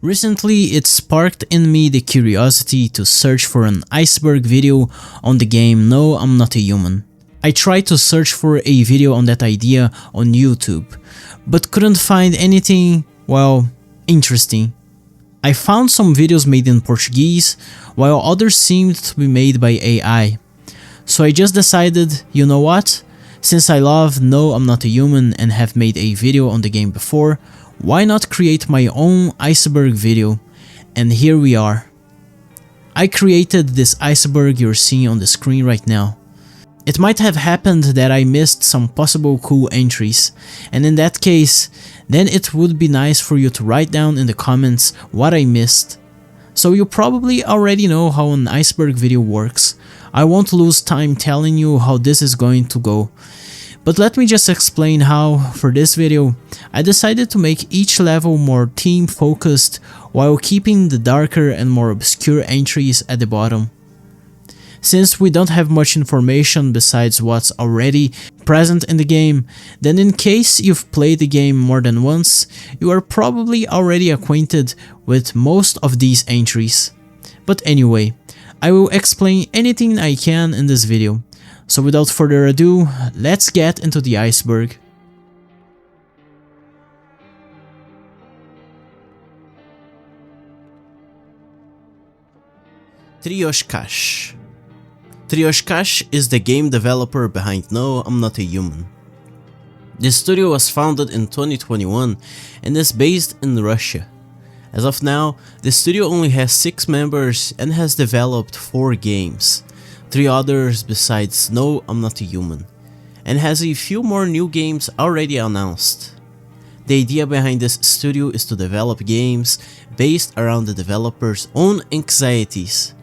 Recently, it sparked in me the curiosity to search for an Iceberg video on the game No, I'm Not a Human. I tried to search for a video on that idea on YouTube, but couldn't find anything, well, interesting. I found some videos made in Portuguese, while others seemed to be made by AI. So I just decided, you know what? Since I love No, I'm Not a Human and have made a video on the game before, why not create my own Iceberg video? And here we are. I created this iceberg you're seeing on the screen right now. It might have happened that I missed some possible cool entries, and in that case, then it would be nice for you to write down in the comments what I missed. So you probably already know how an iceberg video works. I won't lose time telling you how this is going to go. But let me just explain how, for this video, I decided to make each level more theme focused while keeping the darker and more obscure entries at the bottom. Since we don't have much information besides what's already present in the game, then in case you've played the game more than once, you are probably already acquainted with most of these entries. But anyway, I will explain anything I can in this video. So without further ado, let's get into the iceberg. Trioshkash. Trioshkash is the game developer behind No, I'm Not a Human. The studio was founded in 2021 and is based in Russia. As of now, the studio only has 6 members and has developed 4 games. 3 others besides No, I'm Not a Human, and has a few more new games already announced. The idea behind this studio is to develop games based around the developers' own anxieties,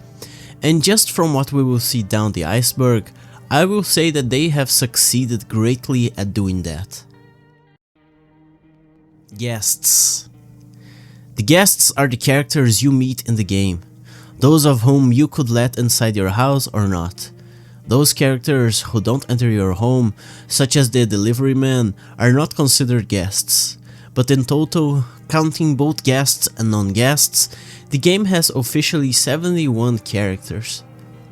and just from what we will see down the iceberg, I will say that they have succeeded greatly at doing that. Guests. The guests are the characters you meet in the game. Those of whom you could let inside your house or not. Those characters who don't enter your home, such as the delivery man, are not considered guests. But in total, counting both guests and non-guests, the game has officially 71 characters.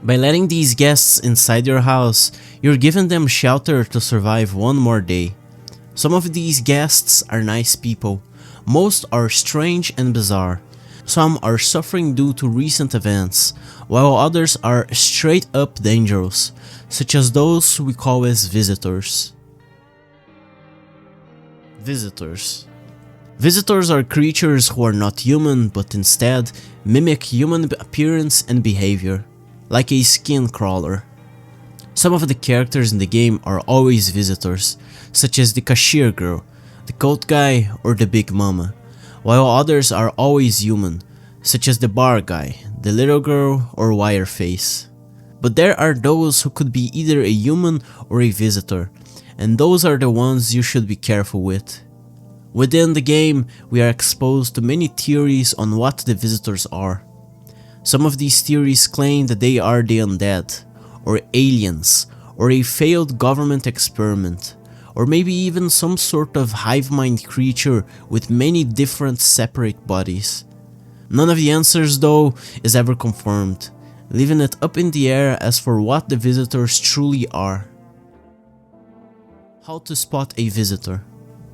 By letting these guests inside your house, you're giving them shelter to survive one more day. Some of these guests are nice people, most are strange and bizarre. Some are suffering due to recent events, while others are straight up dangerous, such as those we call as visitors. Visitors. Visitors are creatures who are not human but instead mimic human appearance and behavior, like a skin crawler. Some of the characters in the game are always visitors, such as the cashier girl, the coat guy or the big mama, while others are always human, such as the bar guy, the little girl or wire face. But there are those who could be either a human or a visitor, and those are the ones you should be careful with. Within the game, we are exposed to many theories on what the visitors are. Some of these theories claim that they are the undead, or aliens, or a failed government experiment, or maybe even some sort of hive mind creature with many different separate bodies. None of the answers though is ever confirmed, leaving it up in the air as for what the visitors truly are. How to spot a visitor.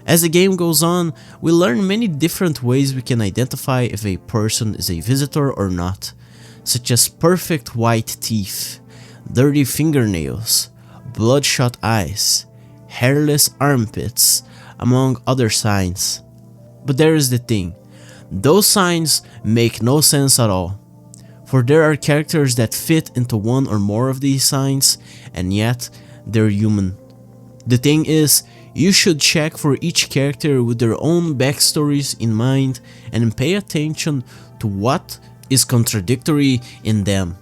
As the game goes on, we learn many different ways we can identify if a person is a visitor or not, such as perfect white teeth, dirty fingernails, bloodshot eyes, hairless armpits, among other signs. But there is the thing, those signs make no sense at all, for there are characters that fit into one or more of these signs, and yet they're human. The thing is, you should check for each character with their own backstories in mind and pay attention to what is contradictory in them.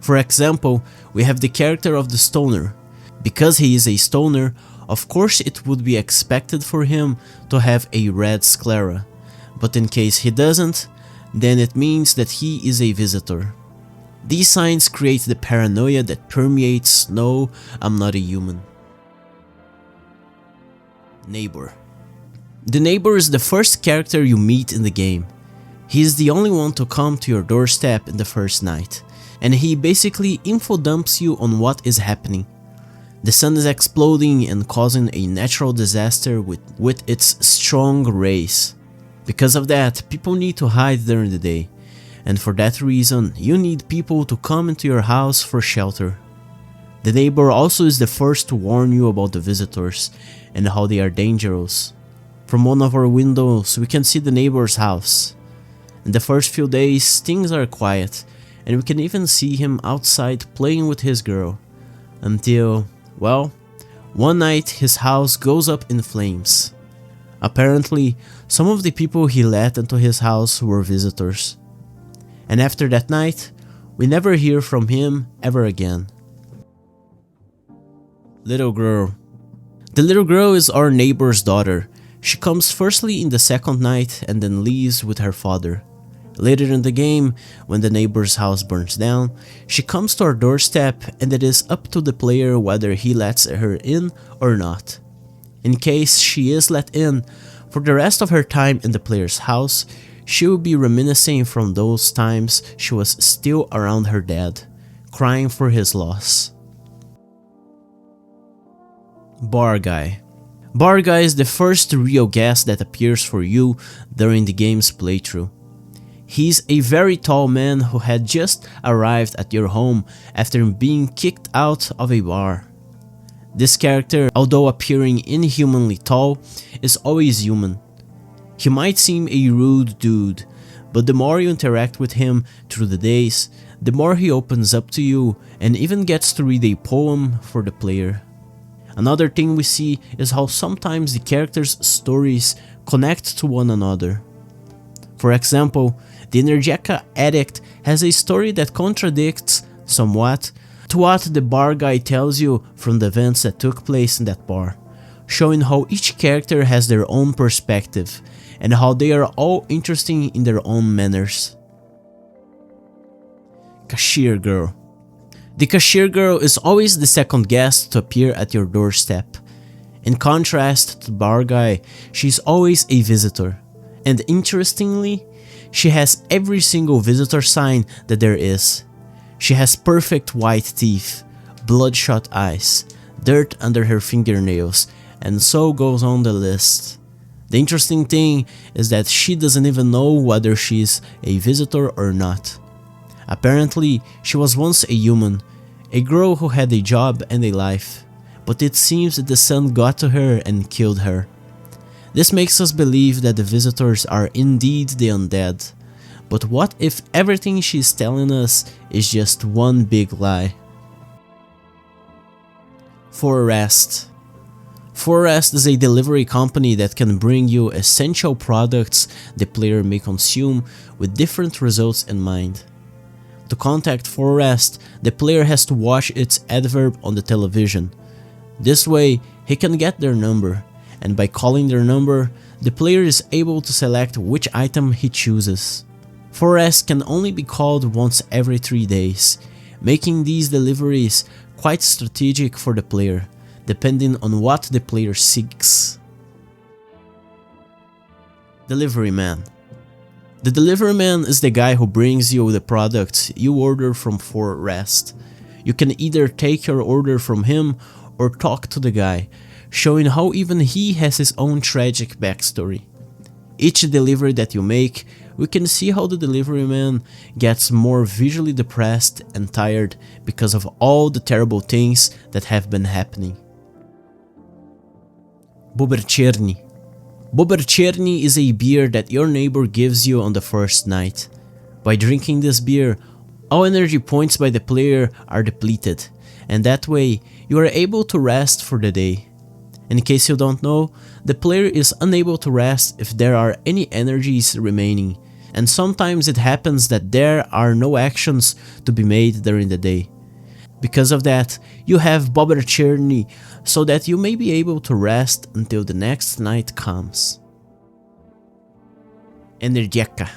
For example, we have the character of the stoner. Because he is a stoner, of course it would be expected for him to have a red sclera, but in case he doesn't, then it means that he is a visitor. These signs create the paranoia that permeates "No, I'm not a human." Neighbor. The neighbor is the first character you meet in the game. He is the only one to come to your doorstep in the first night, and he basically info dumps you on what is happening. The sun is exploding and causing a natural disaster with its strong rays. Because of that, people need to hide during the day, and for that reason, you need people to come into your house for shelter. The neighbor also is the first to warn you about the visitors and how they are dangerous. From one of our windows, we can see the neighbor's house. In the first few days, things are quiet, and we can even see him outside playing with his girl. Until, well, one night his house goes up in flames. Apparently, some of the people he let into his house were visitors. And after that night, we never hear from him ever again. Little girl. The little girl is our neighbor's daughter. She comes firstly in the second night and then leaves with her father. Later in the game, when the neighbor's house burns down, she comes to our doorstep and it is up to the player whether he lets her in or not. In case she is let in, for the rest of her time in the player's house, she will be reminiscing from those times she was still around her dad, crying for his loss. Bar Guy. Bar Guy is the first real guest that appears for you during the game's playthrough. He's a very tall man who had just arrived at your home after being kicked out of a bar. This character, although appearing inhumanly tall, is always human. He might seem a rude dude, but the more you interact with him through the days, the more he opens up to you and even gets to read a poem for the player. Another thing we see is how sometimes the characters' stories connect to one another. For example, the Energetica addict has a story that contradicts somewhat to what the bar guy tells you from the events that took place in that bar, showing how each character has their own perspective and how they are all interesting in their own manners. Cashier Girl. The cashier girl is always the second guest to appear at your doorstep. In contrast to the bar guy, she's always a visitor. And interestingly, she has every single visitor sign that there is. She has perfect white teeth, bloodshot eyes, dirt under her fingernails, and so goes on the list. The interesting thing is that she doesn't even know whether she's a visitor or not. Apparently, she was once a human, a girl who had a job and a life, but it seems that the sun got to her and killed her. This makes us believe that the visitors are indeed the undead, but what if everything she's telling us is just one big lie? Forest. Forest is a delivery company that can bring you essential products the player may consume with different results in mind. To contact Forest, the player has to watch its advert on the television. This way, he can get their number, and by calling their number, the player is able to select which item he chooses. Forest can only be called once every 3 days, making these deliveries quite strategic for the player, depending on what the player seeks. Delivery Man. The delivery man is the guy who brings you the products you order from Forest. You can either take your order from him or talk to the guy, showing how even he has his own tragic backstory. Each delivery that you make, we can see how the delivery man gets more visually depressed and tired because of all the terrible things that have been happening. Bobercherny. Bobercherny is a beer that your neighbor gives you on the first night. By drinking this beer, all energy points by the player are depleted, and that way you are able to rest for the day. In case you don't know, the player is unable to rest if there are any energies remaining, and sometimes it happens that there are no actions to be made during the day. Because of that, you have Bobercherny so that you may be able to rest until the next night comes. Energetica.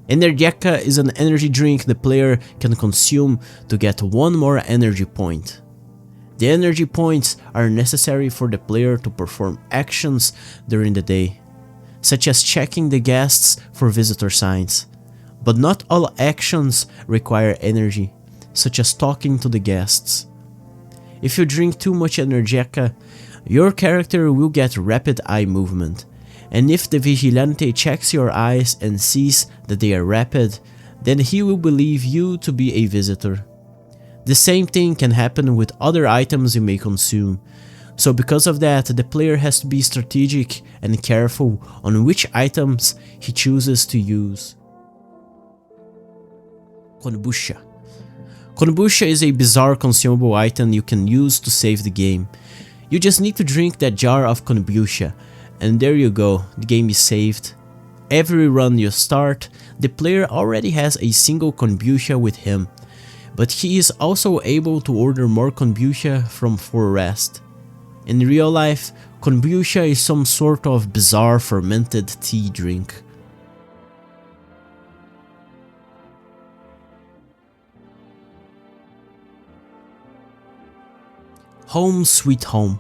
Energetica is an energy drink the player can consume to get one more energy point. The energy points are necessary for the player to perform actions during the day. such as checking the guests for visitor signs. But not all actions require energy, such as talking to the guests. If you drink too much Energeca, your character will get rapid eye movement, and if the Vigilante checks your eyes and sees that they are rapid, then he will believe you to be a visitor. The same thing can happen with other items you may consume, so because of that, the player has to be strategic and careful on which items he chooses to use. Kombucha. Kombucha is a bizarre consumable item you can use to save the game. You just need to drink that jar of kombucha, and there you go, the game is saved. Every run you start, the player already has a single kombucha with him, but he is also able to order more kombucha from Forest. In real life, kombucha is some sort of bizarre fermented tea drink. Home Sweet Home.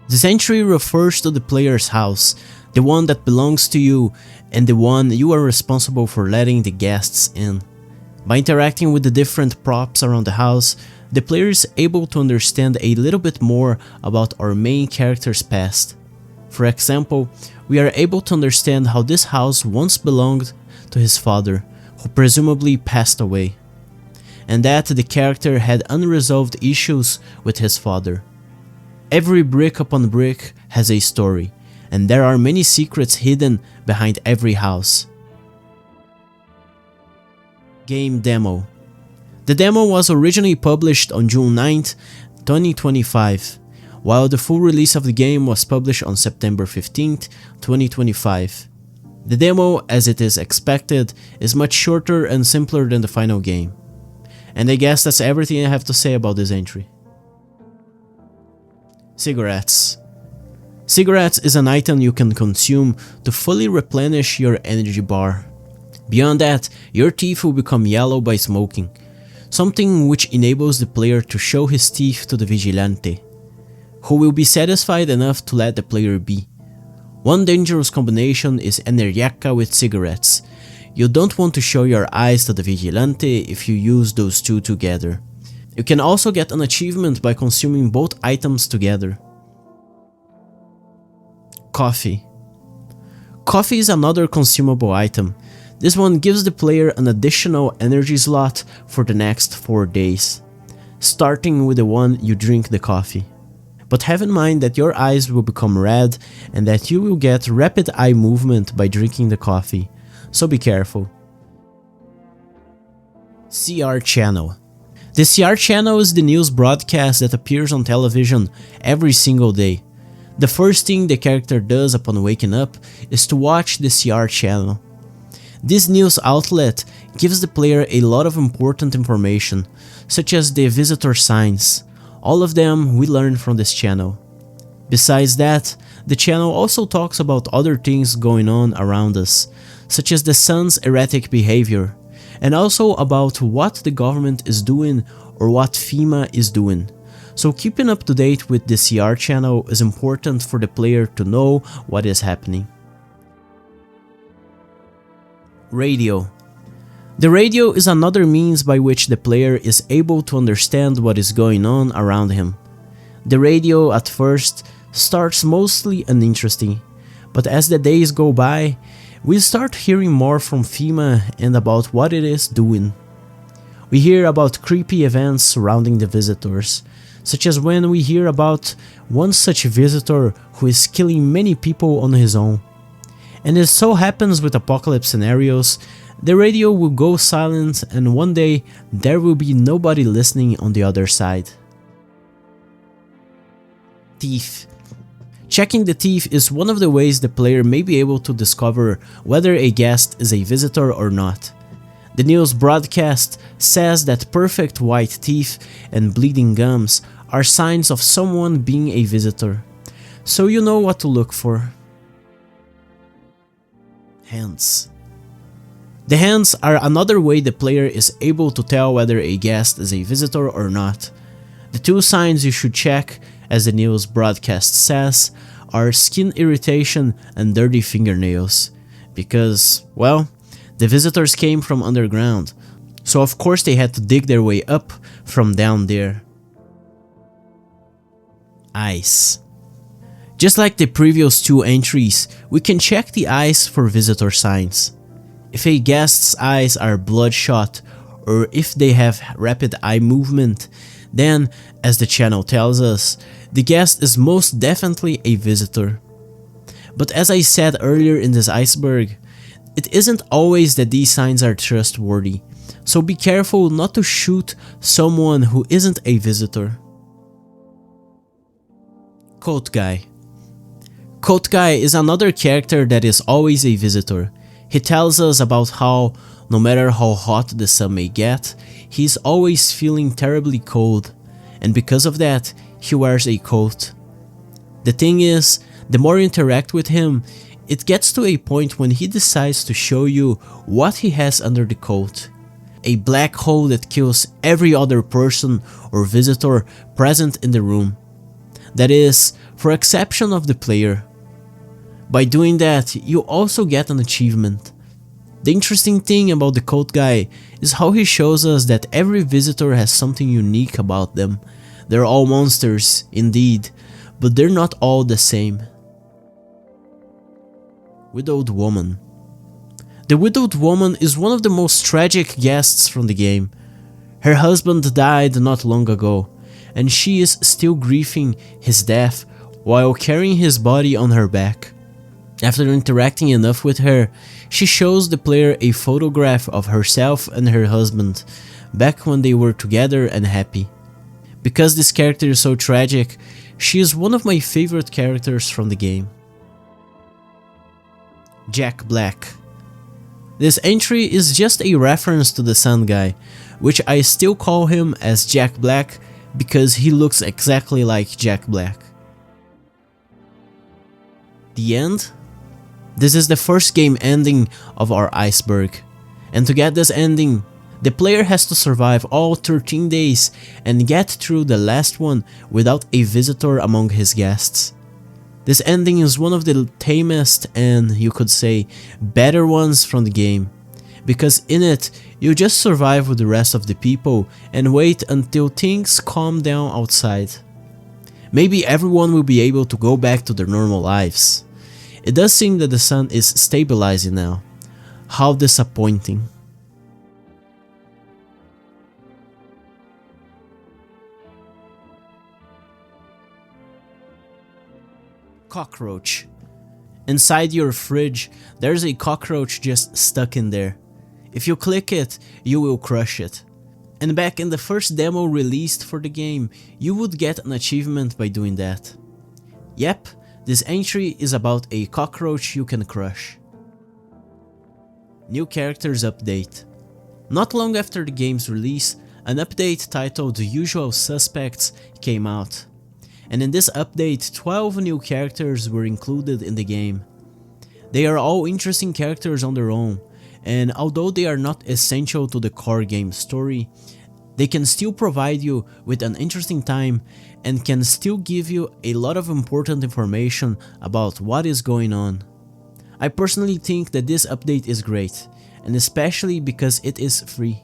This entry refers to the player's house, the one that belongs to you and the one you are responsible for letting the guests in. By interacting with the different props around the house, the player is able to understand a little bit more about our main character's past. For example, we are able to understand how this house once belonged to his father, who presumably passed away, and that the character had unresolved issues with his father. Every brick upon brick has a story, and there are many secrets hidden behind every house. Game Demo. The demo was originally published on June 9th, 2025, while the full release of the game was published on September 15th, 2025. The demo, as it is expected, is much shorter and simpler than the final game. And I guess that's everything I have to say about this entry. Cigarettes. Cigarettes is an item you can consume to fully replenish your energy bar. Beyond that, your teeth will become yellow by smoking, something which enables the player to show his teeth to the Vigilante, who will be satisfied enough to let the player be. One dangerous combination is Energeca with cigarettes. You don't want to show your eyes to the Vigilante if you use those two together. You can also get an achievement by consuming both items together. Coffee. Coffee is another consumable item. This one gives the player an additional energy slot for the next 4 days, starting with the one you drink the coffee. But have in mind that your eyes will become red and that you will get rapid eye movement by drinking the coffee, so be careful. CR Channel. The CR Channel is the news broadcast that appears on television every single day. The first thing the character does upon waking up is to watch the CR Channel. This news outlet gives the player a lot of important information, such as the visitor signs. All of them we learn from this channel. Besides that, the channel also talks about other things going on around us, such as the sun's erratic behavior, and also about what the government is doing or what FEMA is doing. So keeping up to date with the CR channel is important for the player to know what is happening. Radio. The radio is another means by which the player is able to understand what is going on around him. The radio at first starts mostly uninteresting, but as the days go by, we start hearing more from FEMA and about what it is doing. We hear about creepy events surrounding the visitors, such as when we hear about one such visitor who is killing many people on his own. And it so happens with apocalypse scenarios, the radio will go silent and one day there will be nobody listening on the other side. Teeth. Checking the teeth is one of the ways the player may be able to discover whether a guest is a visitor or not. The news broadcast says that perfect white teeth and bleeding gums are signs of someone being a visitor, so you know what to look for. Hands. The hands are another way the player is able to tell whether a guest is a visitor or not. The two signs you should check, as the news broadcast says, are skin irritation and dirty fingernails. Because, well, the visitors came from underground, so of course they had to dig their way up from down there. Ice. Just like the previous two entries, we can check the eyes for visitor signs. If a guest's eyes are bloodshot or if they have rapid eye movement, then, as the channel tells us, the guest is most definitely a visitor. But as I said earlier in this iceberg, it isn't always that these signs are trustworthy, so be careful not to shoot someone who isn't a visitor. Coat Guy. Coat Guy is another character that is always a visitor. He tells us about how, no matter how hot the sun may get, he's always feeling terribly cold, and because of that, he wears a coat. The thing is, the more you interact with him, it gets to a point when he decides to show you what he has under the coat. A black hole that kills every other person or visitor present in the room. That is, for exception of the player. By doing that, you also get an achievement. The interesting thing about the Coat Guy is how he shows us that every visitor has something unique about them. They're all monsters, indeed, but they're not all the same. Widowed Woman. The Widowed Woman is one of the most tragic guests from the game. Her husband died not long ago, and she is still grieving his death while carrying his body on her back. After interacting enough with her, she shows the player a photograph of herself and her husband, back when they were together and happy. Because this character is so tragic, she is one of my favorite characters from the game. Jack Black. This entry is just a reference to the Sun Guy, which I still call him as Jack Black because he looks exactly like Jack Black. The end? This is the first game ending of our iceberg, and to get this ending, the player has to survive all 13 days and get through the last one without a visitor among his guests. This ending is one of the tamest and, you could say, better ones from the game, because in it, you just survive with the rest of the people and wait until things calm down outside. Maybe everyone will be able to go back to their normal lives. It does seem that the sun is stabilizing now. How disappointing. Cockroach. Inside your fridge, there's a cockroach just stuck in there. If you click it, you will crush it. And back in the first demo released for the game, you would get an achievement by doing that. Yep, this entry is about a cockroach you can crush. New Characters Update. Not long after the game's release, an update titled The Usual Suspects came out. And in this update, 12 new characters were included in the game. They are all interesting characters on their own, and although they are not essential to the core game story, they can still provide you with an interesting time and can still give you a lot of important information about what is going on. I personally think that this update is great, and especially because it is free.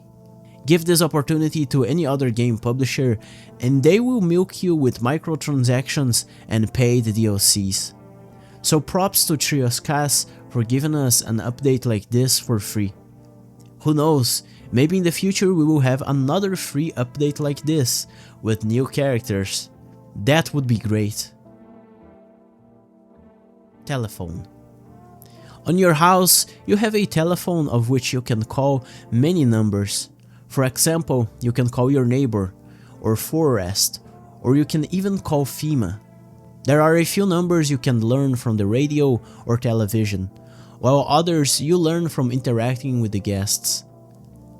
Give this opportunity to any other game publisher and they will milk you with microtransactions and paid DLCs. So props to Trios Cas for giving us an update like this for free. Who knows, maybe in the future we will have another free update like this with new characters. That would be great. Telephone. On your house, you have a telephone of which you can call many numbers. For example, you can call your neighbor, or Forest, or you can even call FEMA. There are a few numbers you can learn from the radio or television, while others you learn from interacting with the guests.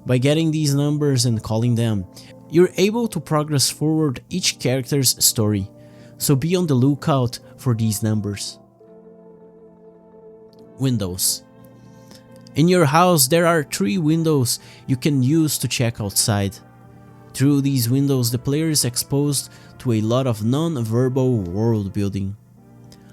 By getting these numbers and calling them, you're able to progress forward each character's story, so be on the lookout for these numbers. Windows. In your house, there are 3 windows you can use to check outside. Through these windows, the player is exposed to a lot of non-verbal world building.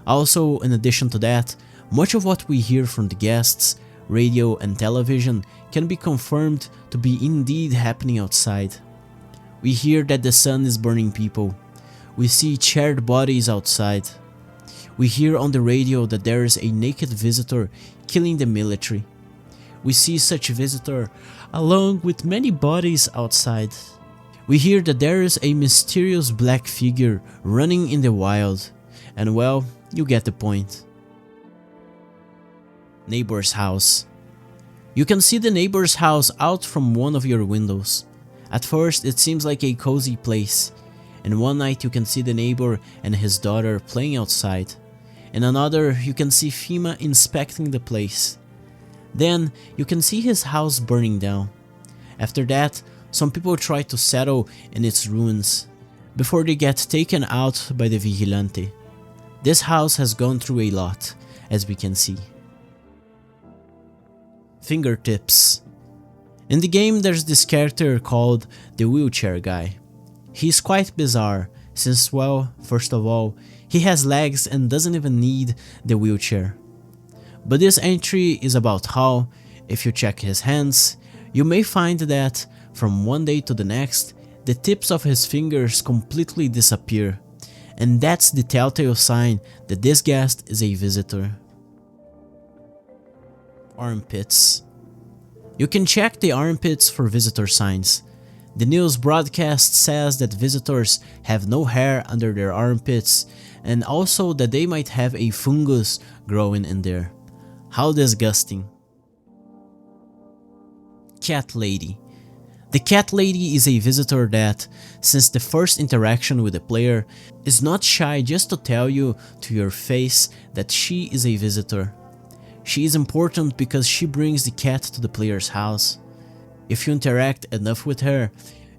Also, in addition to that, much of what we hear from the guests, radio and television can be confirmed to be indeed happening outside. We hear that the sun is burning people. We see charred bodies outside. We hear on the radio that there is a naked visitor killing the military. We see such visitor along with many bodies outside. We hear that there is a mysterious black figure running in the wild. And well, you get the point. Neighbor's house. You can see the neighbor's house out from one of your windows. At first it seems like a cozy place. In one night you can see the neighbor and his daughter playing outside. In another you can see Fima inspecting the place. Then you can see his house burning down. After that, some people try to settle in its ruins before they get taken out by the vigilante. This house has gone through a lot, as we can see. Fingertips. In the game there's this character called the wheelchair guy. He's quite bizarre since, well, first of all, he has legs and doesn't even need the wheelchair. But this entry is about how, if you check his hands, you may find that from one day to the next, the tips of his fingers completely disappear, and that's the telltale sign that this guest is a visitor. Armpits. You can check the armpits for visitor signs. The news broadcast says that visitors have no hair under their armpits, and also that they might have a fungus growing in there. How disgusting. Cat Lady. The Cat Lady is a visitor that, since the first interaction with the player, is not shy just to tell you to your face that she is a visitor. She is important because she brings the cat to the player's house. If you interact enough with her,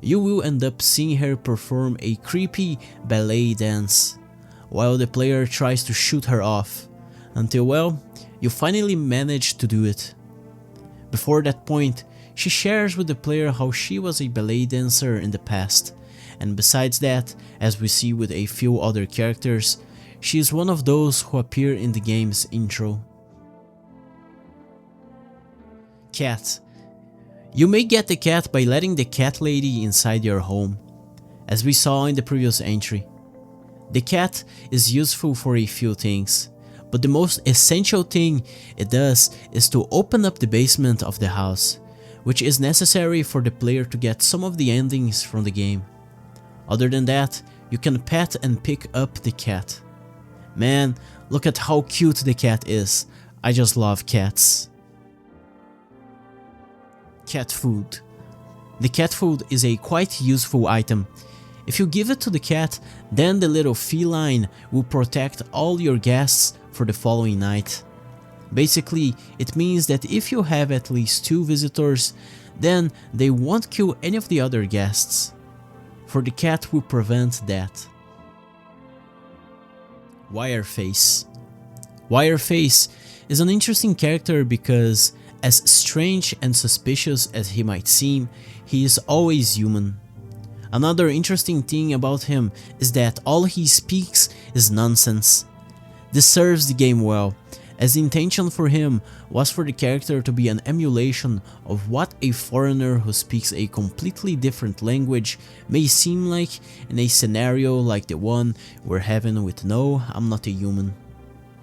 you will end up seeing her perform a creepy ballet dance, while the player tries to shoot her off, until, well, you finally manage to do it. Before that point, she shares with the player how she was a ballet dancer in the past, and besides that, as we see with a few other characters, she is one of those who appear in the game's intro. Cat. You may get the cat by letting the cat lady inside your home, as we saw in the previous entry. The cat is useful for a few things, but the most essential thing it does is to open up the basement of the house, which is necessary for the player to get some of the endings from the game. Other than that, you can pet and pick up the cat. Man, look at how cute the cat is. I just love cats. Cat food. The cat food is a quite useful item. If you give it to the cat, then the little feline will protect all your guests for the following night. Basically, it means that if you have at least 2 visitors, then they won't kill any of the other guests, for the cat will prevent that. Wireface. Wireface is an interesting character because, as strange and suspicious as he might seem, he is always human. Another interesting thing about him is that all he speaks is nonsense. This serves the game well, as the intention for him was for the character to be an emulation of what a foreigner who speaks a completely different language may seem like in a scenario like the one we're having with No, I'm Not a Human.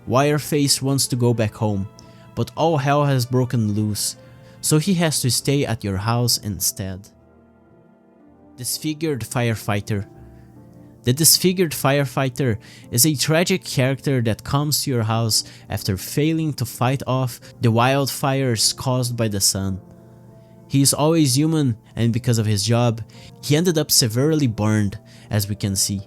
Wireface wants to go back home, but all hell has broken loose, so he has to stay at your house instead. Disfigured Firefighter. The Disfigured Firefighter is a tragic character that comes to your house after failing to fight off the wildfires caused by the sun. He is always human, and because of his job, he ended up severely burned, as we can see.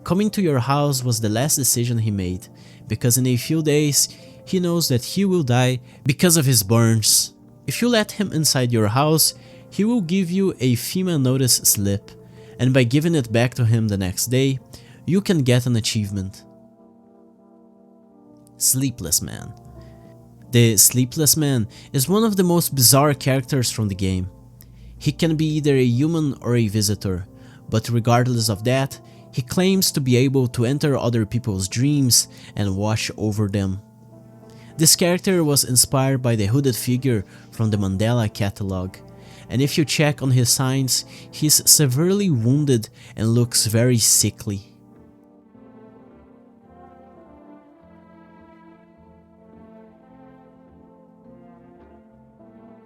Coming to your house was the last decision he made, because in a few days, he knows that he will die because of his burns. If you let him inside your house, he will give you a FEMA notice slip, and by giving it back to him the next day, you can get an achievement. Sleepless Man. The Sleepless Man is one of the most bizarre characters from the game. He can be either a human or a visitor, but regardless of that, He claims to be able to enter other people's dreams and watch over them. This character was inspired by the hooded figure from the Mandela catalog, and if you check on his signs, he's severely wounded and looks very sickly.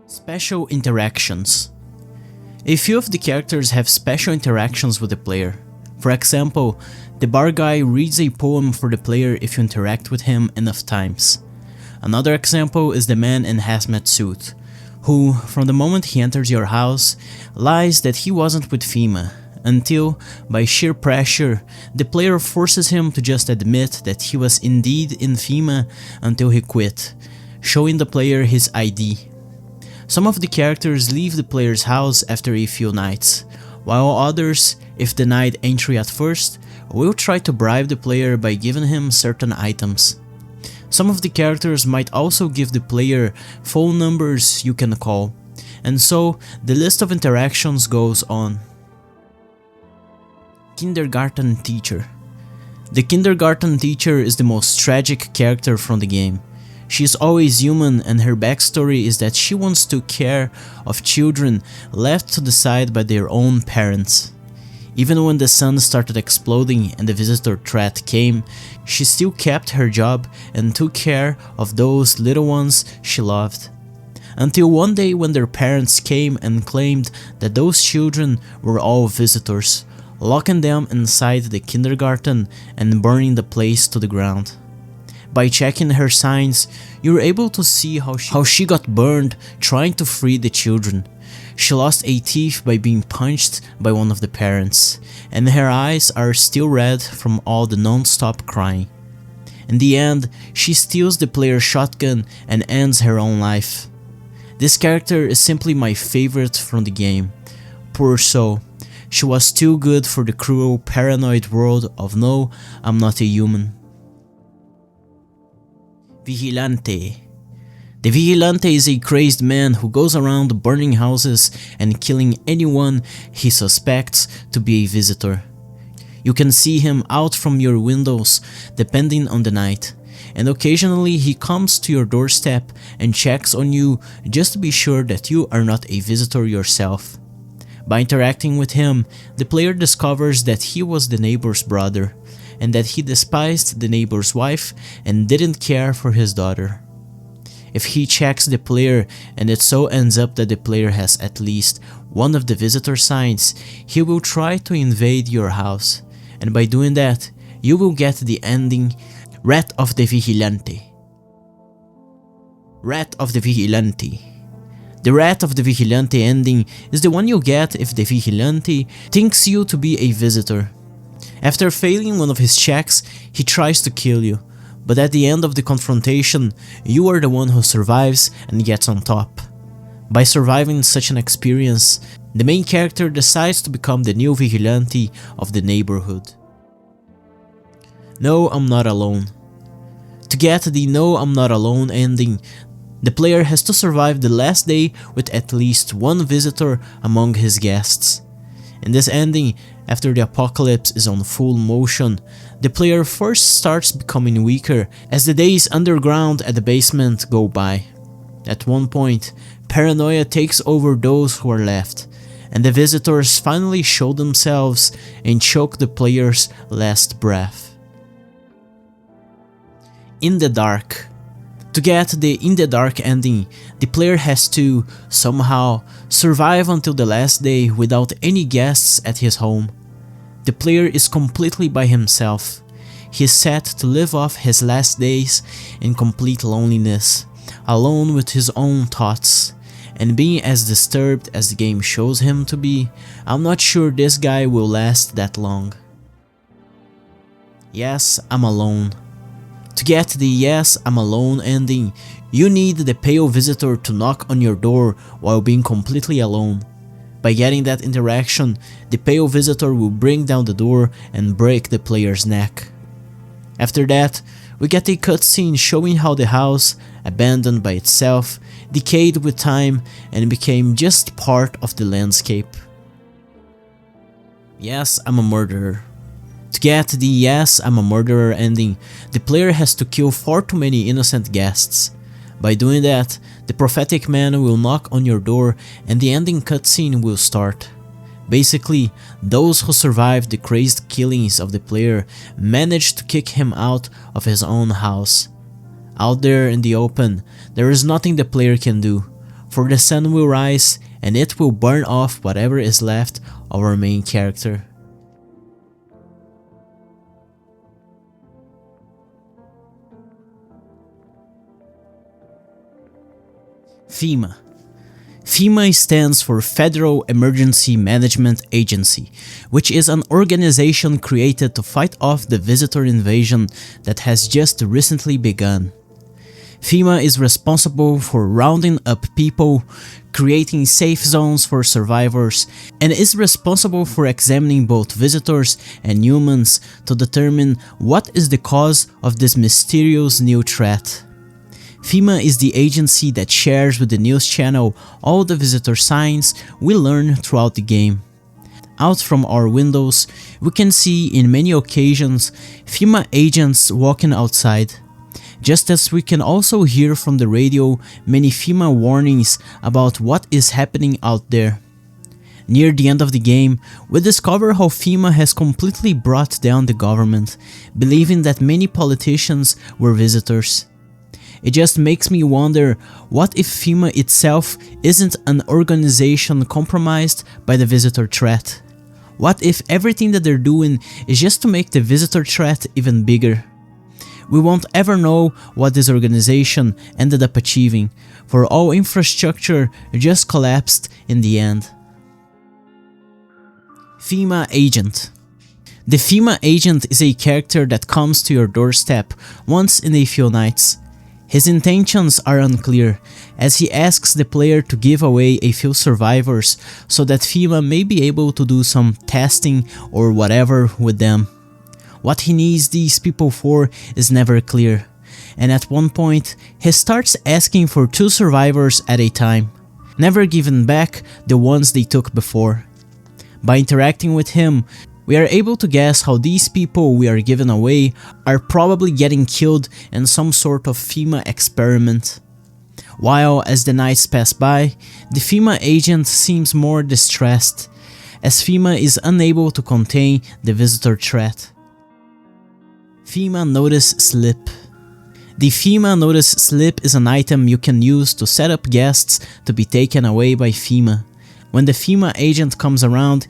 Special interactions. A few of the characters have special interactions with the player. For example, the bar guy reads a poem for the player if you interact with him enough times. Another example is the man in hazmat suit, who, from the moment he enters your house, lies that he wasn't with FEMA, until, by sheer pressure, the player forces him to just admit that he was indeed in FEMA until he quit, showing the player his ID. Some of the characters leave the player's house after a few nights, while others, if denied entry at first, will try to bribe the player by giving him certain items. Some of the characters might also give the player phone numbers you can call, and so the list of interactions goes on. Kindergarten teacher. The kindergarten teacher is the most tragic character from the game. She is always human, and her backstory is that she wants to care of children left to the side by their own parents. Even when the sun started exploding and the visitor threat came, she still kept her job and took care of those little ones she loved. Until one day when their parents came and claimed that those children were all visitors, locking them inside the kindergarten and burning the place to the ground. By checking her signs, you're able to see how she got burned trying to free the children. She lost a tooth by being punched by one of the parents, and her eyes are still red from all the non-stop crying. In the end, she steals the player's shotgun and ends her own life. This character is simply my favorite from the game. Poor soul. She was too good for the cruel, paranoid world of No, I'm Not a Human. Vigilante. The Vigilante is a crazed man who goes around burning houses and killing anyone he suspects to be a visitor. You can see him out from your windows depending on the night, and occasionally he comes to your doorstep and checks on you just to be sure that you are not a visitor yourself. By interacting with him, the player discovers that he was the neighbor's brother, and that he despised the neighbor's wife and didn't care for his daughter. If he checks the player and it so ends up that the player has at least one of the visitor signs, he will try to invade your house, and by doing that, you will get the ending Wrath of the Vigilante. Wrath of the Vigilante. The Wrath of the Vigilante ending is the one you get if the Vigilante thinks you to be a visitor. After failing one of his checks, he tries to kill you, but at the end of the confrontation, you are the one who survives and gets on top. By surviving such an experience, the main character decides to become the new vigilante of the neighborhood. No, I'm not alone. To get the No, I'm not alone ending, the player has to survive the last day with at least one visitor among his guests. In this ending, after the apocalypse is on full motion, the player first starts becoming weaker as the days underground at the basement go by. At one point, paranoia takes over those who are left, and the visitors finally show themselves and choke the player's last breath. In the Dark. To get the In the Dark ending, the player has to, somehow, survive until the last day without any guests at his home. The player is completely by himself. He is set to live off his last days in complete loneliness, alone with his own thoughts. And being as disturbed as the game shows him to be, I'm not sure this guy will last that long. Yes, I'm alone. To get the Yes, I'm alone ending, you need the pale visitor to knock on your door while being completely alone. By getting that interaction, the pale visitor will bring down the door and break the player's neck. After that, we get a cutscene showing how the house, abandoned by itself, decayed with time and became just part of the landscape. Yes, I'm a murderer. To get the "yes, I'm a murderer" ending, the player has to kill far too many innocent guests. By doing that, the prophetic man will knock on your door and the ending cutscene will start. Basically, those who survived the crazed killings of the player managed to kick him out of his own house. Out there in the open, there is nothing the player can do, for the sun will rise and it will burn off whatever is left of our main character. FEMA. FEMA stands for Federal Emergency Management Agency, which is an organization created to fight off the visitor invasion that has just recently begun. FEMA is responsible for rounding up people, creating safe zones for survivors, and is responsible for examining both visitors and humans to determine what is the cause of this mysterious new threat. FEMA is the agency that shares with the news channel all the visitor signs we learn throughout the game. Out from our windows, we can see in many occasions FEMA agents walking outside, just as we can also hear from the radio many FEMA warnings about what is happening out there. Near the end of the game, we discover how FEMA has completely brought down the government, believing that many politicians were visitors. It just makes me wonder, what if FEMA itself isn't an organization compromised by the visitor threat? What if everything that they're doing is just to make the visitor threat even bigger? We won't ever know what this organization ended up achieving, for all infrastructure just collapsed in the end. FEMA Agent. The FEMA Agent is a character that comes to your doorstep once in a few nights. His intentions are unclear, as he asks the player to give away a few survivors so that FEMA may be able to do some testing or whatever with them. What he needs these people for is never clear, and at one point he starts asking for 2 survivors at a time, never giving back the ones they took before. By interacting with him, we are able to guess how these people we are giving away are probably getting killed in some sort of FEMA experiment. While as the nights pass by, the FEMA agent seems more distressed, as FEMA is unable to contain the visitor threat. FEMA Notice Slip. The FEMA Notice Slip is an item you can use to set up guests to be taken away by FEMA. When the FEMA agent comes around,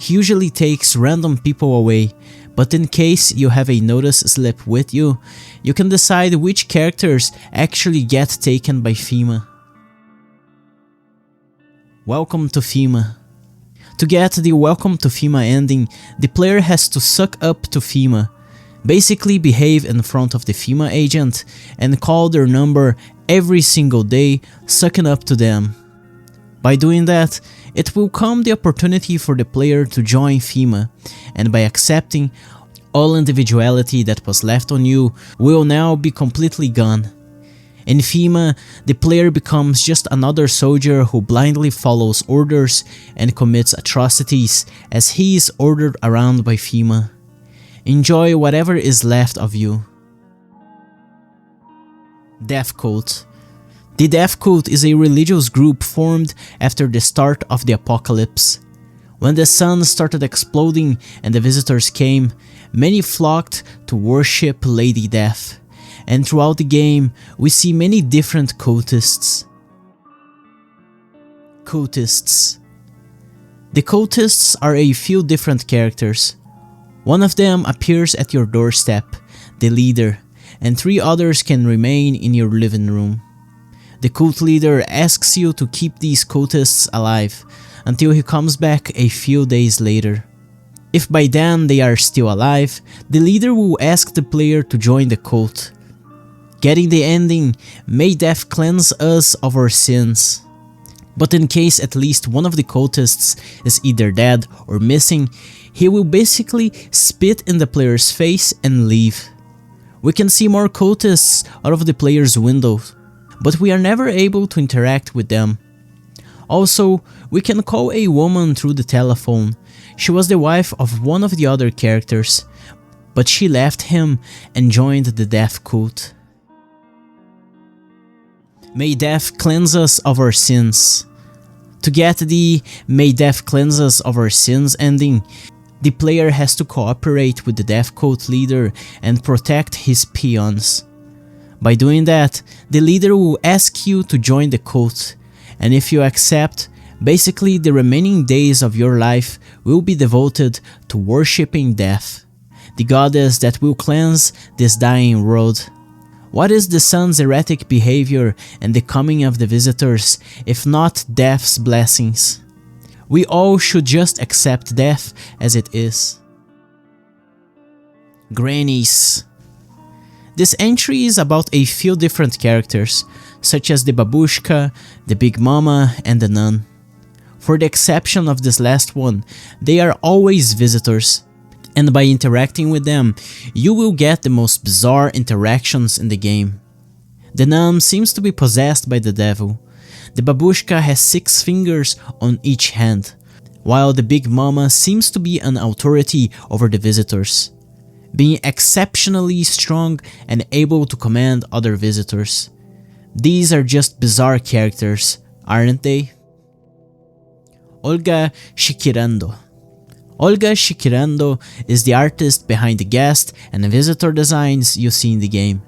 he usually takes random people away, but in case you have a notice slip with you, you can decide which characters actually get taken by FEMA. Welcome to FEMA. To get the Welcome to FEMA ending, the player has to suck up to FEMA, basically behave in front of the FEMA agent and call their number every single day, sucking up to them. By doing that, it will come the opportunity for the player to join FEMA, and by accepting, all individuality that was left on you will now be completely gone. In FEMA, the player becomes just another soldier who blindly follows orders and commits atrocities as he is ordered around by FEMA. Enjoy whatever is left of you. Death Cult. The Death Cult is a religious group formed after the start of the apocalypse. When the sun started exploding and the visitors came, many flocked to worship Lady Death, and throughout the game we see many different cultists. Cultists. The cultists are a few different characters. One of them appears at your doorstep, the leader, and 3 others can remain in your living room. The cult leader asks you to keep these cultists alive until he comes back a few days later. If by then they are still alive, the leader will ask the player to join the cult. Getting the ending, may death cleanse us of our sins. But in case at least one of the cultists is either dead or missing, he will basically spit in the player's face and leave. We can see more cultists out of the player's window, but we are never able to interact with them. Also, we can call a woman through the telephone. She was the wife of one of the other characters, but she left him and joined the death cult. May death cleanse us of our sins. To get the "May death cleanse us of our sins" ending, the player has to cooperate with the death cult leader and protect his peons. By doing that, the leader will ask you to join the cult, and if you accept, basically the remaining days of your life will be devoted to worshipping death, the goddess that will cleanse this dying world. What is the sun's erratic behavior and the coming of the visitors, if not death's blessings? We all should just accept death as it is. Grannies. This entry is about a few different characters, such as the babushka, the big mama, and the nun. For the exception of this last one, they are always visitors, and by interacting with them, you will get the most bizarre interactions in the game. The nun seems to be possessed by the devil. The babushka has 6 fingers on each hand, while the big mama seems to be an authority over the visitors, being exceptionally strong and able to command other visitors. These are just bizarre characters, aren't they? Olga Shikirando. Olga Shikirando is the artist behind the guest and the visitor designs you see in the game.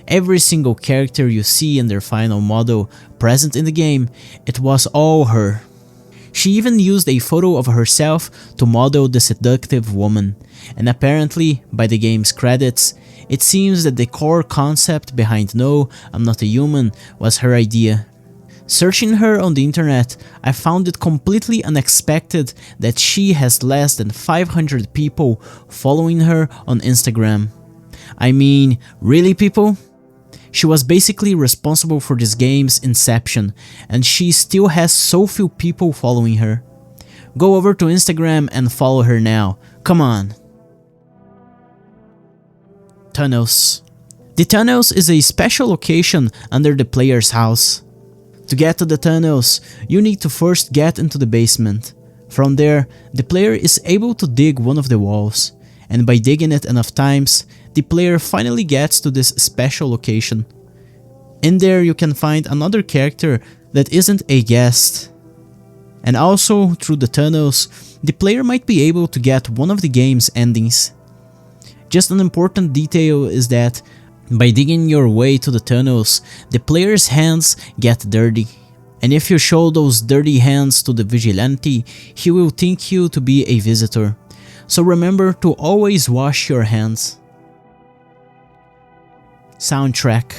Every single character you see in their final model present in the game, it was all her. She even used a photo of herself to model the seductive woman, and apparently, by the game's credits, it seems that the core concept behind "No, I'm Not a Human" was her idea. Searching her on the internet, I found it completely unexpected that she has less than 500 people following her on Instagram. I mean, really, people? She was basically responsible for this game's inception, and she still has so few people following her. Go over to Instagram and follow her now, come on. Tunnels. The tunnels is a special location under the player's house. To get to the tunnels, you need to first get into the basement. From there, the player is able to dig one of the walls, and by digging it enough times, the player finally gets to this special location. In there you can find another character that isn't a guest. And also, through the tunnels, the player might be able to get one of the game's endings. Just an important detail is that by digging your way to the tunnels, the player's hands get dirty. And if you show those dirty hands to the vigilante, he will think you to be a visitor. So remember to always wash your hands. Soundtrack.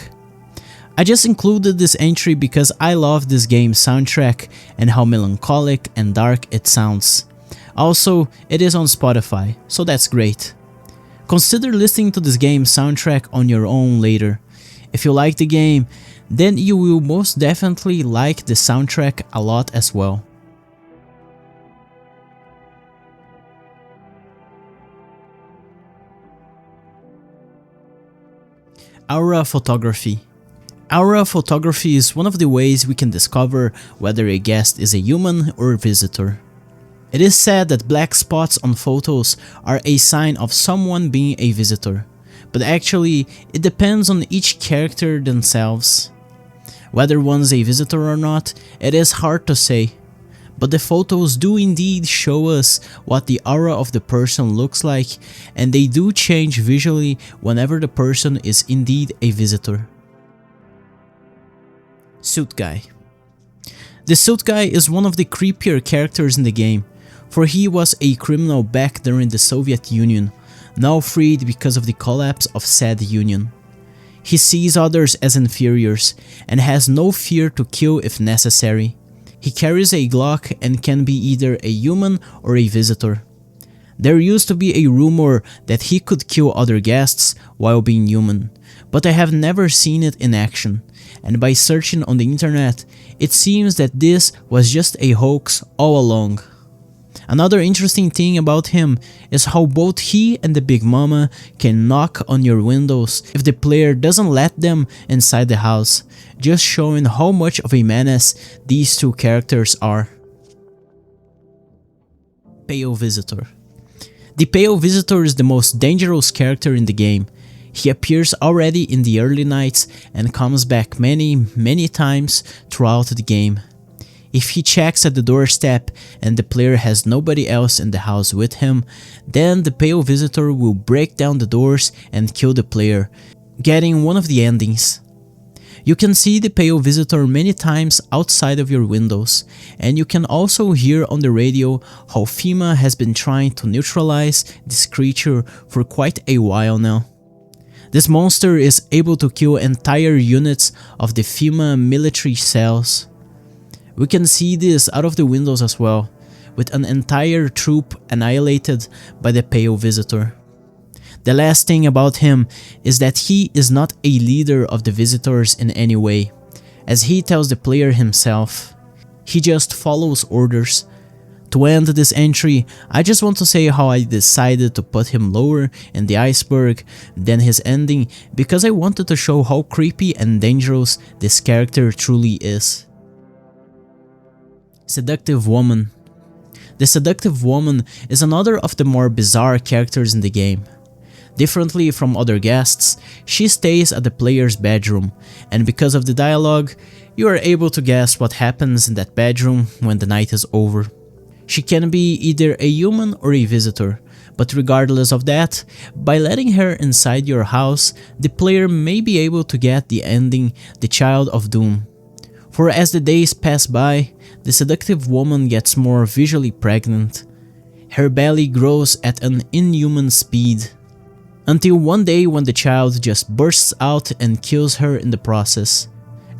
I just included this entry because I love this game's soundtrack and how melancholic and dark it sounds. Also, it is on Spotify, so that's great. Consider listening to this game's soundtrack on your own later. If you like the game, then you will most definitely like the soundtrack a lot as well. Aura photography. Aura photography is one of the ways we can discover whether a guest is a human or a visitor. It is said that black spots on photos are a sign of someone being a visitor, but actually it depends on each character themselves. Whether one's a visitor or not, it is hard to say, but the photos do indeed show us what the aura of the person looks like, and they do change visually whenever the person is indeed a visitor. Suit Guy. The Suit Guy is one of the creepier characters in the game, for he was a criminal back during the Soviet Union, now freed because of the collapse of said union. He sees others as inferiors and has no fear to kill if necessary. He carries a Glock and can be either a human or a visitor. There used to be a rumor that he could kill other guests while being human, but I have never seen it in action, and by searching on the internet, it seems that this was just a hoax all along. Another interesting thing about him is how both he and the Big Mama can knock on your windows if the player doesn't let them inside the house, just showing how much of a menace these two characters are. Pale Visitor. The Pale Visitor is the most dangerous character in the game. He appears already in the early nights and comes back many times throughout the game. If he checks at the doorstep and the player has nobody else in the house with him, then the Pale Visitor will break down the doors and kill the player, getting one of the endings. You can see the Pale Visitor many times outside of your windows, and you can also hear on the radio how FEMA has been trying to neutralize this creature for quite a while now. This monster is able to kill entire units of the FEMA military cells. We can see this out of the windows as well, with an entire troop annihilated by the Pale Visitor. The last thing about him is that he is not a leader of the visitors in any way, as he tells the player himself. He just follows orders. To end this entry, I just want to say how I decided to put him lower in the Iceberg than his ending, because I wanted to show how creepy and dangerous this character truly is. Seductive Woman. The Seductive Woman is another of the more bizarre characters in the game. Differently from other guests, she stays at the player's bedroom, and because of the dialogue, you are able to guess what happens in that bedroom when the night is over. She can be either a human or a visitor, but regardless of that, by letting her inside your house, the player may be able to get the ending, the Child of Doom. For as the days pass by, the Seductive Woman gets more visually pregnant. Her belly grows at an inhuman speed, until one day when the child just bursts out and kills her in the process.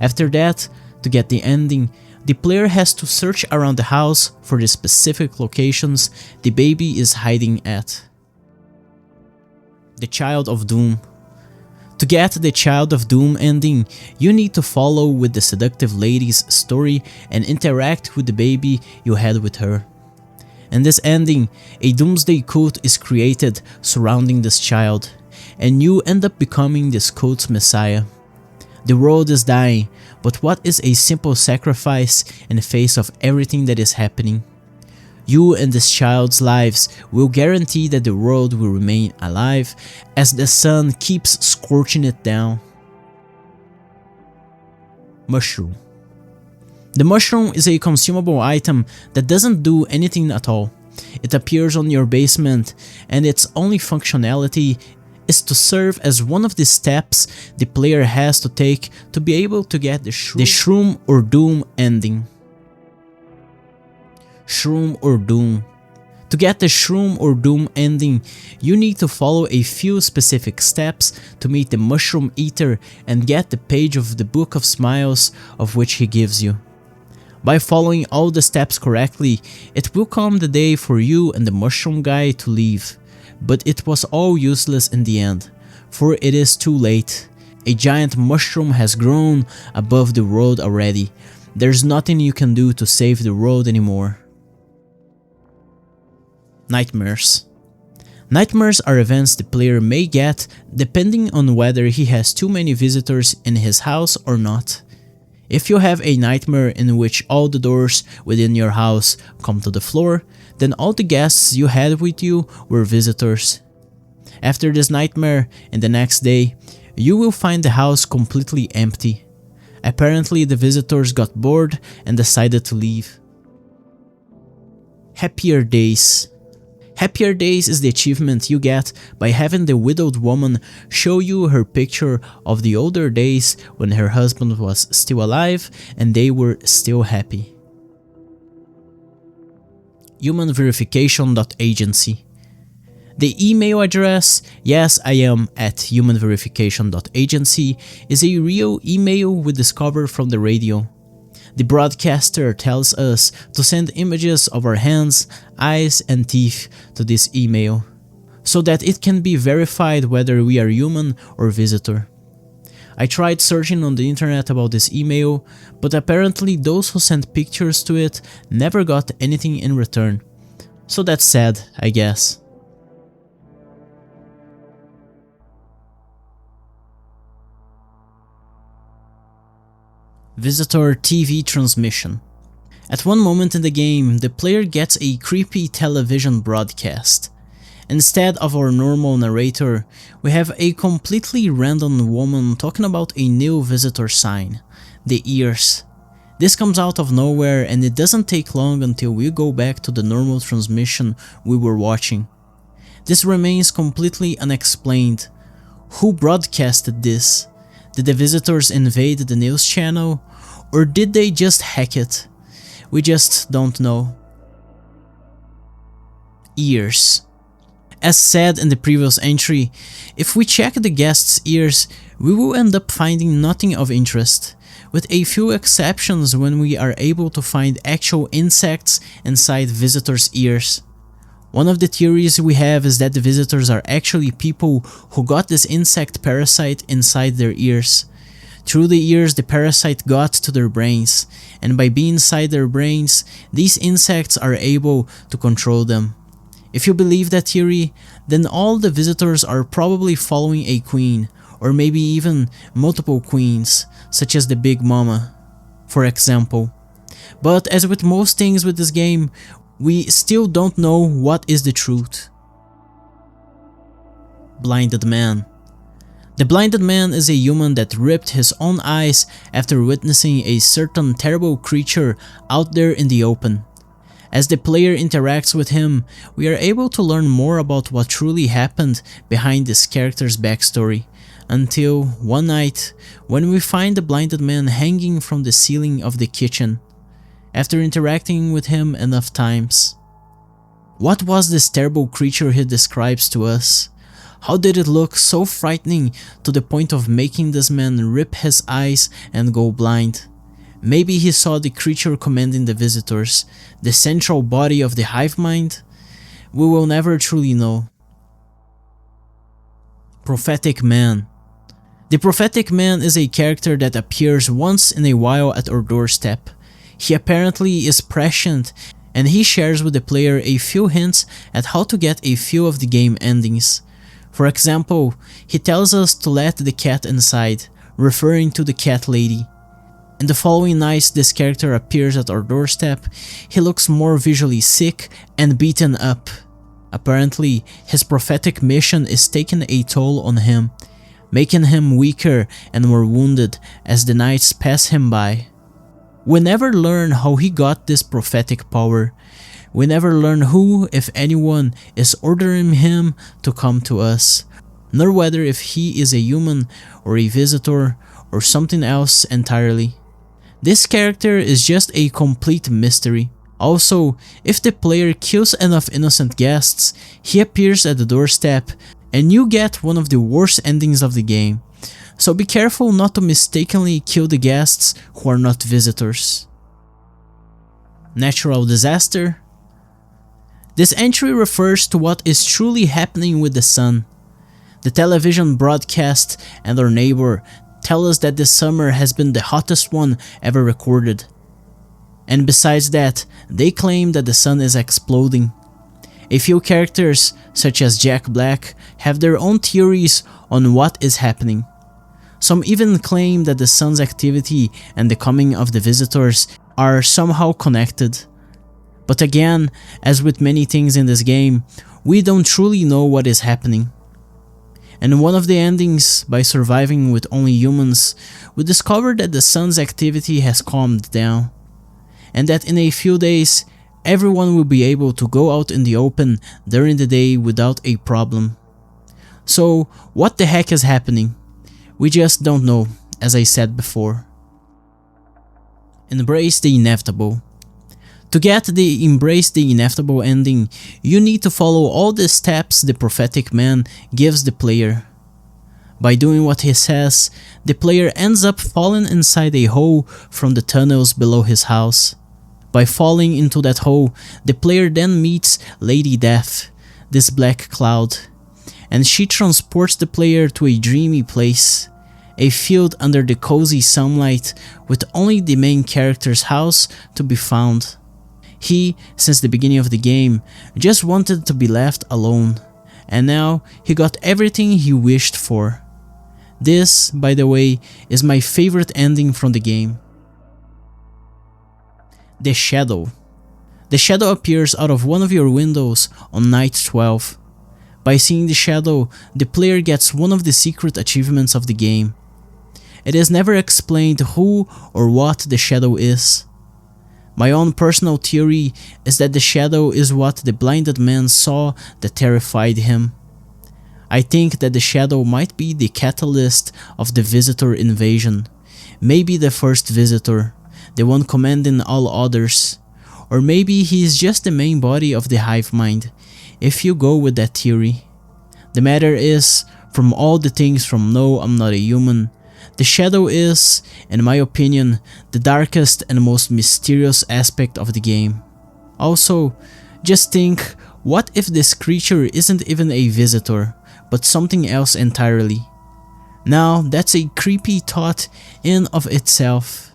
After that, to get the ending, the player has to search around the house for the specific locations the baby is hiding at. The Child of Doom. To get the Child of Doom ending, you need to follow with the seductive lady's story and interact with the baby you had with her. In this ending, a doomsday cult is created surrounding this child, and you end up becoming this cult's messiah. The world is dying, but what is a simple sacrifice in the face of everything that is happening? You and this child's lives will guarantee that the world will remain alive as the sun keeps scorching it down. Mushroom. The mushroom is a consumable item that doesn't do anything at all. It appears on your basement, and its only functionality is to serve as one of the steps the player has to take to be able to get the Shroom or Doom ending. Shroom or Doom. To get the Shroom or Doom ending, you need to follow a few specific steps to meet the Mushroom Eater and get the page of the Book of Smiles of which he gives you. By following all the steps correctly, it will come the day for you and the mushroom guy to leave. But it was all useless in the end, for it is too late. A giant mushroom has grown above the world already. There's nothing you can do to save the world anymore. Nightmares. Nightmares are events the player may get depending on whether he has too many visitors in his house or not. If you have a nightmare in which all the doors within your house come to the floor, then all the guests you had with you were visitors. After this nightmare, in the next day, you will find the house completely empty. Apparently the visitors got bored and decided to leave. Happier Days. Happier Days is the achievement you get by having the widowed woman show you her picture of the older days when her husband was still alive and they were still happy. Humanverification.agency. The email address, yesIam@humanverification.agency, is a real email we discovered from the radio. The broadcaster tells us to send images of our hands, eyes, and teeth to this email, so that it can be verified whether we are human or visitor. I tried searching on the internet about this email, but apparently those who sent pictures to it never got anything in return. So that's sad, I guess. Visitor TV transmission. At one moment in the game, the player gets a creepy television broadcast. Instead of our normal narrator, we have a completely random woman talking about a new visitor sign, the ears. This comes out of nowhere and it doesn't take long until we go back to the normal transmission we were watching. This remains completely unexplained. Who broadcasted this? Did the visitors invade the news channel? Or did they just hack it? We just don't know. Ears. As said in the previous entry, if we check the guest's ears, we will end up finding nothing of interest, with a few exceptions when we are able to find actual insects inside visitors' ears. One of the theories we have is that the visitors are actually people who got this insect parasite inside their ears. Through the ears, the parasite got to their brains, and by being inside their brains, these insects are able to control them. If you believe that theory, then all the visitors are probably following a queen, or maybe even multiple queens, such as the Big Mama, for example. But as with most things with this game, we still don't know what is the truth. Blinded Man. The blinded man is a human that ripped his own eyes after witnessing a certain terrible creature out there in the open. As the player interacts with him, we are able to learn more about what truly happened behind this character's backstory, until one night when we find the blinded man hanging from the ceiling of the kitchen, after interacting with him enough times. What was this terrible creature he describes to us? How did it look so frightening to the point of making this man rip his eyes and go blind? Maybe he saw the creature commanding the visitors, the central body of the hive mind? We will never truly know. Prophetic Man. The Prophetic Man is a character that appears once in a while at our doorstep. He apparently is prescient, and he shares with the player a few hints at how to get a few of the game endings. For example, he tells us to let the cat inside, referring to the cat lady. And the following night this character appears at our doorstep, he looks more visually sick and beaten up. Apparently, his prophetic mission is taking a toll on him, making him weaker and more wounded as the nights pass him by. We never learn how he got this prophetic power. We never learn who, if anyone, is ordering him to come to us, nor whether if he is a human or a visitor or something else entirely. This character is just a complete mystery. Also, if the player kills enough innocent guests, he appears at the doorstep and you get one of the worst endings of the game. So be careful not to mistakenly kill the guests who are not visitors. Natural disaster. This entry refers to what is truly happening with the sun. The television broadcast and our neighbor tell us that this summer has been the hottest one ever recorded. And besides that, they claim that the sun is exploding. A few characters, such as Jack Black, have their own theories on what is happening. Some even claim that the sun's activity and the coming of the visitors are somehow connected. But again, as with many things in this game, we don't truly know what is happening. And one of the endings, by surviving with only humans, we discover that the sun's activity has calmed down, and that in a few days, everyone will be able to go out in the open during the day without a problem. So, what the heck is happening? We just don't know, as I said before. Embrace the inevitable. To get the Embrace the Inevitable ending, you need to follow all the steps the Prophetic Man gives the player. By doing what he says, the player ends up falling inside a hole from the tunnels below his house. By falling into that hole, the player then meets Lady Death, this black cloud, and she transports the player to a dreamy place, a field under the cozy sunlight with only the main character's house to be found. He, since the beginning of the game, just wanted to be left alone, and now he got everything he wished for. This, by the way, is my favorite ending from the game. The Shadow. The shadow appears out of one of your windows on night 12. By seeing the shadow, the player gets one of the secret achievements of the game. It is never explained who or what the shadow is. My own personal theory is that the shadow is what the blinded man saw that terrified him. I think that the shadow might be the catalyst of the visitor invasion, maybe the first visitor, the one commanding all others, or maybe he is just the main body of the hive mind, if you go with that theory. The matter is, from all the things from No, I'm Not a Human, the shadow is, in my opinion, the darkest and most mysterious aspect of the game. Also, just think, what if this creature isn't even a visitor, but something else entirely? Now, that's a creepy thought in of itself.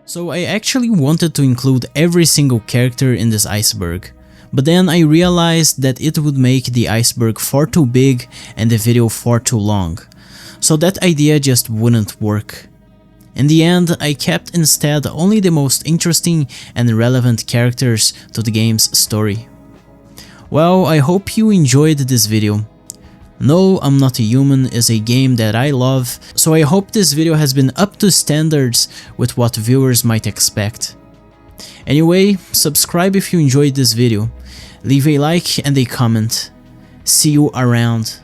So I actually wanted to include every single character in this iceberg, but then I realized that it would make the iceberg far too big and the video far too long, so that idea just wouldn't work. In the end, I kept instead only the most interesting and relevant characters to the game's story. Well, I hope you enjoyed this video. No, I'm Not a Human is a game that I love, so I hope this video has been up to standards with what viewers might expect. Anyway, subscribe if you enjoyed this video, leave a like and a comment. See you around.